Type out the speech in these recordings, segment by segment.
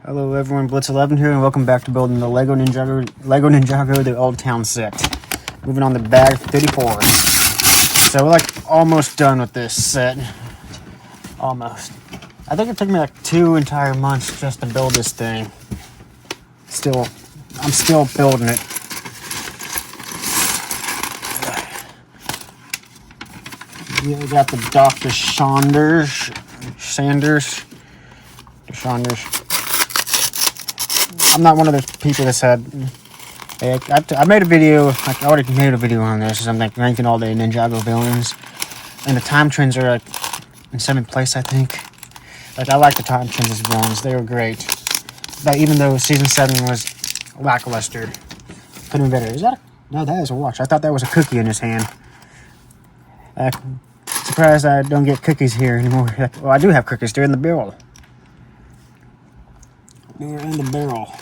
Hello everyone, Blitz11 here, and welcome back to building the Lego Ninjago, the Old Town set. Moving on to bag 34. So we're like almost done with this set. Almost. I think it took me like 2 entire months just to build this thing. I'm still building it. We got the Dr. Sanders. I'm not one of those people that said, hey, I made a video, like I already made a video on this, I'm like ranking all the Ninjago villains, and the time trends are like in 7th place, I think. Like I like the time trends as villains, they were great. But even though season 7 was lackluster, could have been better. No, that is a watch. I thought that was a cookie in his hand. Surprised I don't get cookies here anymore. Well, I do have cookies, they're in the barrel. They're in the barrel.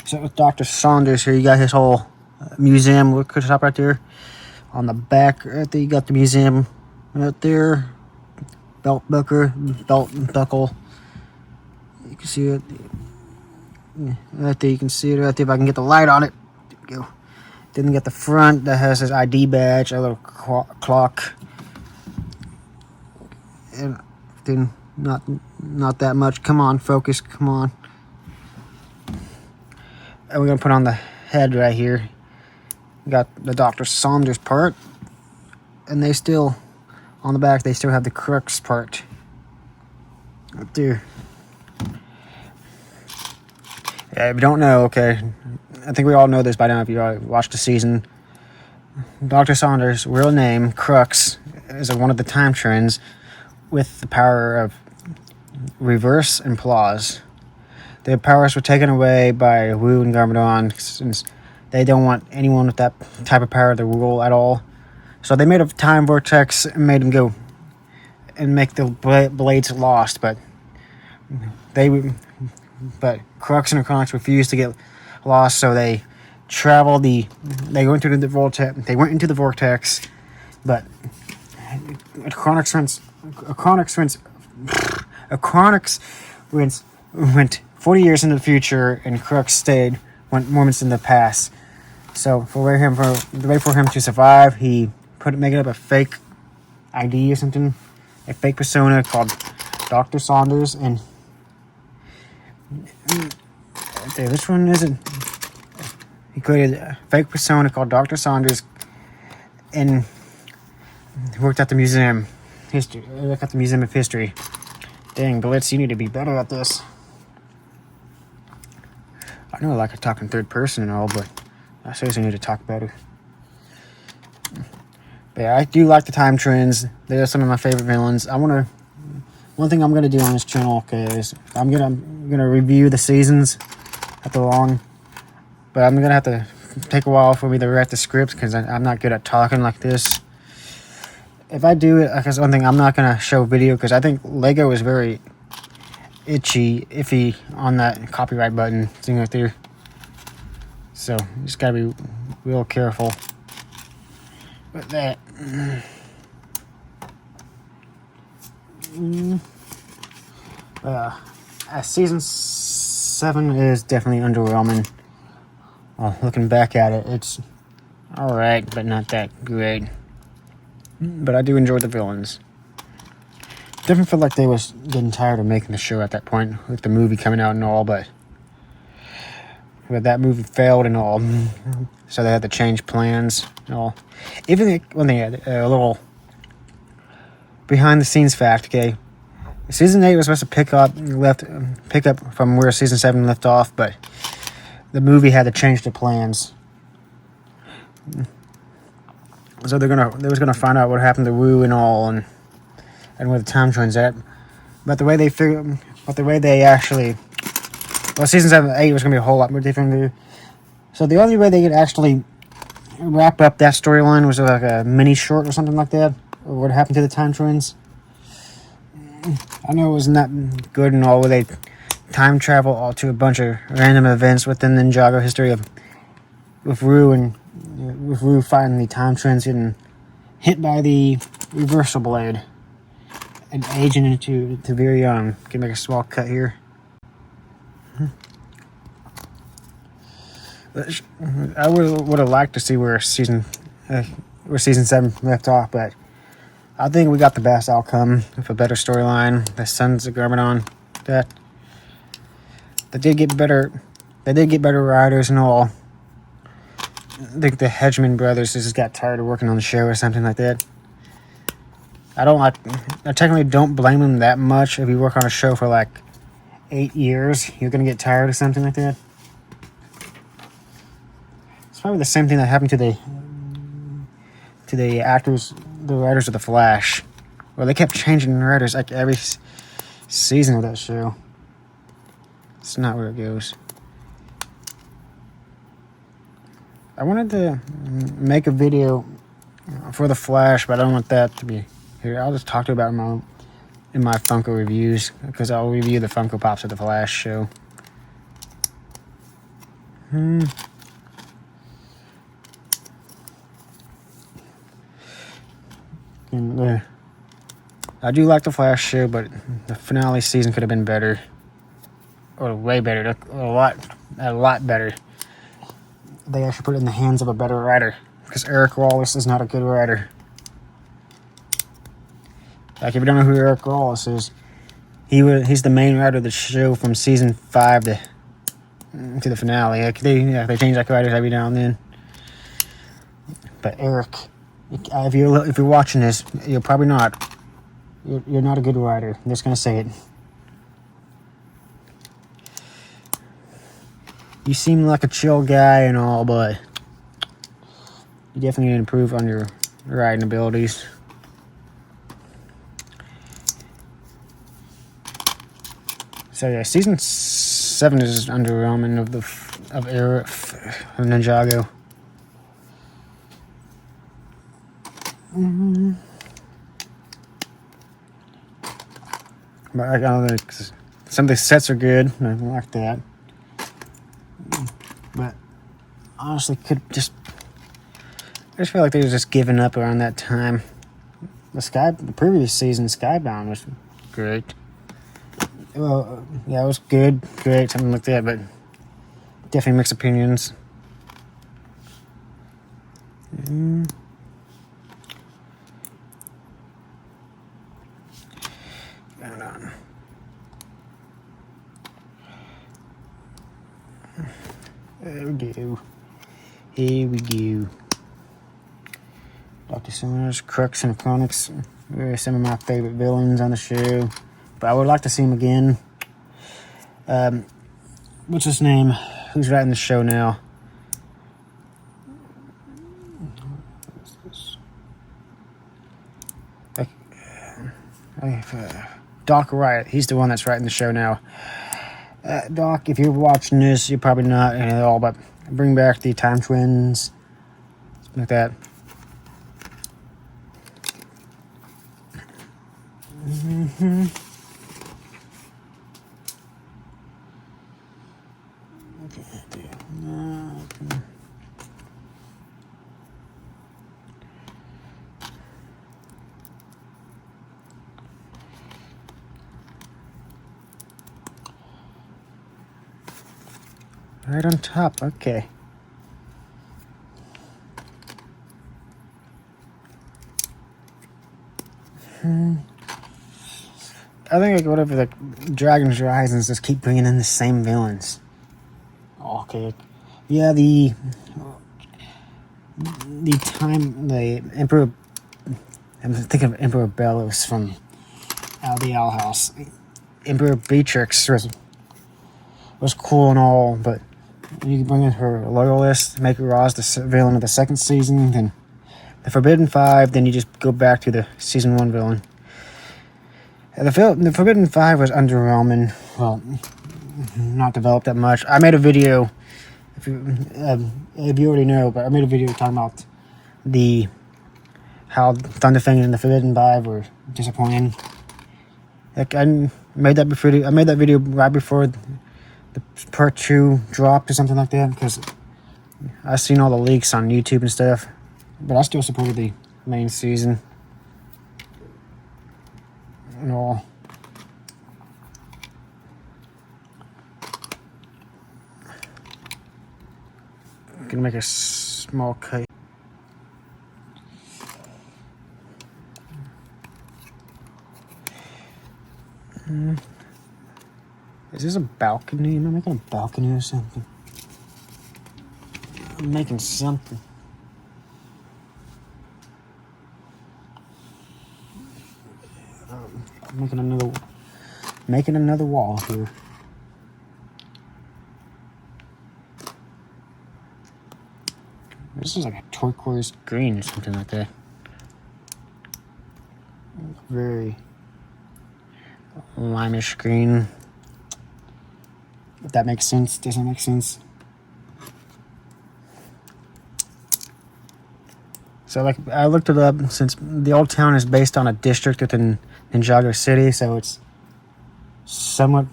So with Dr. Saunders here, you got his whole museum. Look at the top right there. On the back right there, you got the museum right there. Belt buckle. You can see it. Right there, you can see it right there. If I can get the light on it. There we go. Then we got the front that has his ID badge, a little clock. And then not that much. Come on, focus, come on. And we're gonna put on the head right here. We got the Dr. Saunders part, and they still, on the back, they still have the crux part right there. Yeah, if you don't know, okay, I think we all know this by now if you watched the season. Dr. Saunders' real name, Crux, is one of the time trends with the power of reverse and pause. Their powers were taken away by Wu and Garmadon since they don't want anyone with that type of power to rule at all. So they made a time vortex and made them go and make the blades lost, but Crux and Chronix refused to get lost, so they went into the vortex, but Chronix went 40 years into the future, and Crux went moments in the past. So the way for him to survive, he made up a fake ID or something, a fake persona called Dr. Saunders, and this one isn't. He created a fake persona called Dr. Saunders, and he worked at the Museum of History. Dang, Blitz, you need to be better at this. I know I like to talk in third person and all, but I seriously need to talk better. But yeah, I do like the time trends. They are some of my favorite villains. One thing I'm gonna do on this channel, okay, is I'm gonna review the seasons at the long, but I'm gonna have to take a while for me to write the scripts because I'm not good at talking like this. If I do it, because one thing, I'm not gonna show video because I think Lego is very iffy on that copyright button thing right there. So you just gotta be real careful with that. Season 7 is definitely underwhelming. Well, looking back at it, it's alright, but not that great. But I do enjoy the villains. Definitely feel like they was getting tired of making the show at that point, with the movie coming out and all, but that movie failed and all, so they had to change plans and all. Even when they had a little behind the scenes fact, okay, season 8 was supposed to pick up from where season 7 left off, but the movie had to change the plans. So they was gonna find out what happened to Wu and all, and where the time trends at. But the way season 7 and 8 was gonna be a whole lot more different. So the only way they could actually wrap up that storyline was like a mini short or something like that, or what happened to the time trends. I know it was not good and all, where they time travel all to a bunch of random events within the Ninjago history with Wu fighting the time trends, getting hit by the reversal blade and aging into very young. Can make a small cut here. I would have liked to see where season 7 left off, but I think we got the best outcome with a better storyline. The Sons of Garmadon, that they did get better. They did get better writers and all. I think the Hedgeman brothers just got tired of working on the show or something like that. I technically don't blame them that much. If you work on a show for like 8 years, you're gonna get tired of something like that. It's probably the same thing that happened to the actors, the writers of The Flash, where they kept changing the writers like every season of that show. It's not where it goes. I wanted to make a video for The Flash, but I don't want that to be here. I'll just talk about it in my Funko reviews, because I'll review the Funko Pops of The Flash show. I do like the Flash show, but the finale season could have been better, or way better, a lot better. They actually put it in the hands of a better writer, because Eric Wallace is not a good writer. Like, if you don't know who Eric Wallace is, he's the main writer of the show from season 5 to the finale. Like, they change like writers every now and then. But Eric, if you're watching this, you're probably not. You're not a good writer. I'm just gonna say it. You seem like a chill guy and all, but you definitely need to improve on your writing abilities. So yeah, season 7 is underwhelming of Ninjago. But I don't think some of the sets are good. I like that. But honestly, I just feel like they were just giving up around that time. The previous season, Skybound was great. Well, yeah, it was good, great, something like that, but definitely mixed opinions. Hold on. There we go. Here we go. Dr. Summers, Crux, and Chronix were some of my favorite villains on the show. But I would like to see him again. What's his name? Who's writing the show now? Doc Wright. He's the one that's writing the show now. Doc, if you're watching this, you're probably not at all, but bring back the Time Twins. Something like that. Right on top, okay. I think like whatever the Dragon's Risings just keep bringing in the same villains. Okay, yeah, the Emperor. I'm thinking of Emperor Bellows from the Owl House. Emperor Beatrix was cool and all, but you can bring in her loyalist, make her Roz the villain of the second season, then the Forbidden Five, then you just go back to the season 1 villain. The Forbidden Five was underwhelming. Well, not developed that much. I made a video, if you already know, but I made a video talking about how Thunderfang and the Forbidden Five were disappointing. Like, I made that video right before the part 2 dropped or something like that, because I seen all the leaks on YouTube and stuff, but I still supported the main season and all. gonna make a small cut. Is this a balcony? Am I making a balcony or something? I'm making something. I'm making another wall here. This is like a turquoise green or something like that. Very limeish green. If that makes sense. Doesn't make sense. So like I looked it up, since the old town is based on a district within Ninjago City, so it's somewhat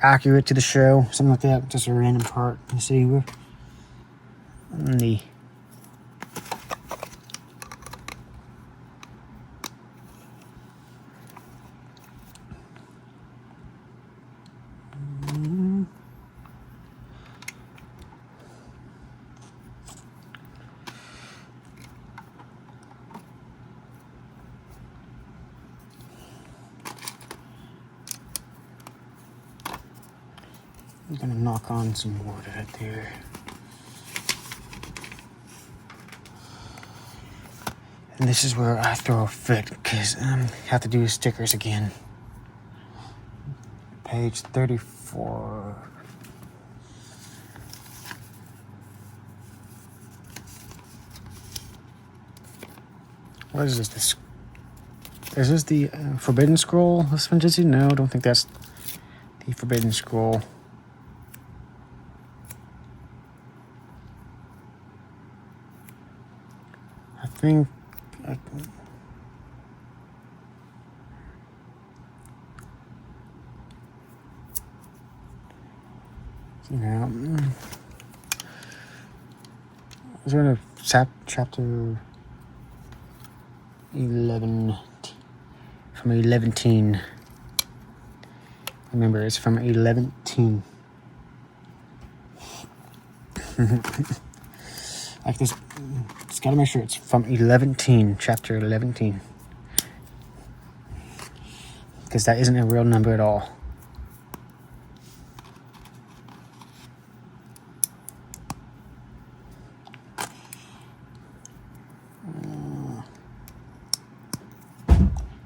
accurate to the show, something like that. Just a random part. You see, we're in the I'm gonna knock on some wood right there. And this is where I throw a fit, because I have to do stickers again. Page 34. What is this? Is this the Forbidden Scroll? This one, Jesse? No, I don't think that's the Forbidden Scroll. I think yeah. Is there a chapter 11 from 11. Remember, it's from 11. Like this, just gotta make sure it's from 11, chapter 11, because that isn't a real number at all.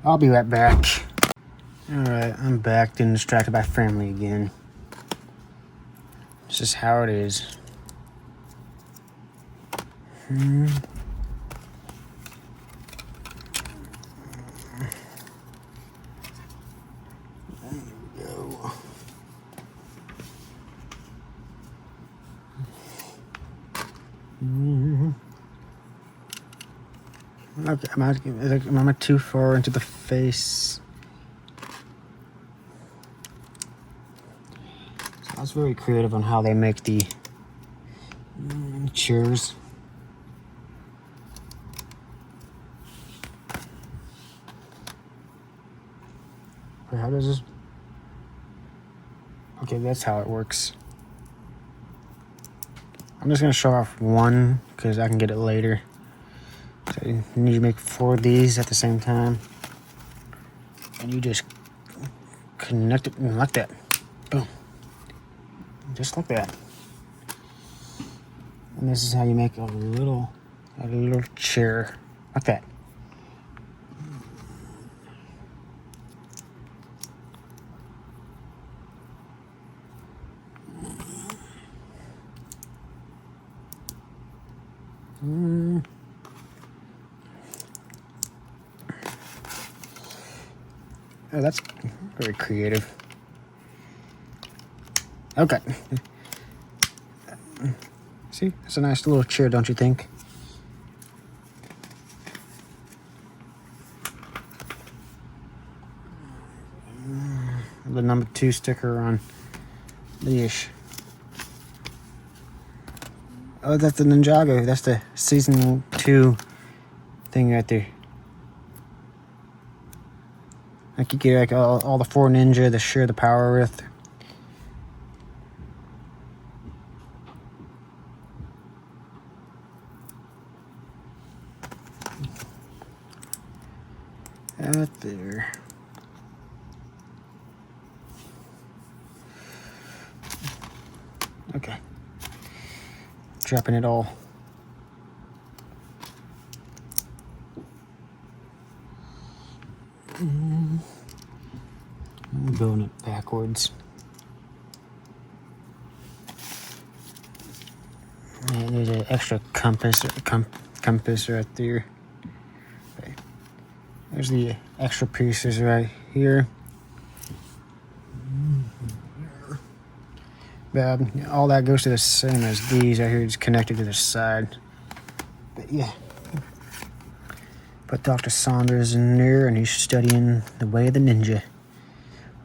I'll be right back. Alright, I'm back, getting distracted by family again. This is how it is. There we go. Okay, am I too far into the face? So I was very creative on how they make the chairs. Wait, how does this? Okay, that's how it works. I'm just gonna show off one because I can get it later. So you need to make 4 of these at the same time, and you just connect it like that. Boom, just like that. And this is how you make a little chair like that. Oh, that's very creative. Okay. See, it's a nice little chair, don't you think? The number 2 sticker on the ish. Oh, that's the Ninjago. That's the season 2 thing right there. Like you get like all the 4 ninja to share the power with. Okay. Dropping it all. I'm going it backwards. And there's an extra compass right there. Okay. There's the extra pieces right here. But all that goes to the same as these right here. It's connected to the side. But yeah. Put Dr. Saunders in there, and he's studying the way of the ninja.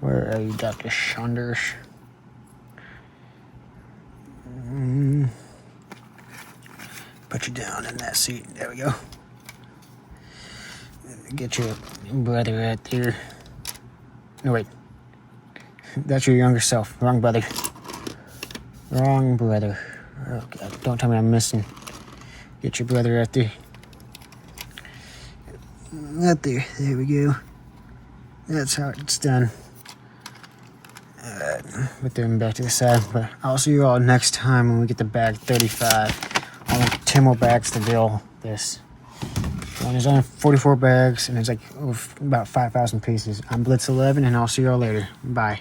Where are you, Dr. Saunders? Put you down in that seat. There we go. Get your brother right there. No, wait. That's your younger self. Wrong brother. Wrong brother. Oh, God. Don't tell me I'm missing. Get your brother right there. Right there. There we go. That's how it's done. Alright. Put them back to the side. But I'll see you all next time when we get to bag 35. I want 10 more bags to fill this. And there's only 44 bags, and it's like about 5,000 pieces. I'm Blitz 11, and I'll see you all later. Bye.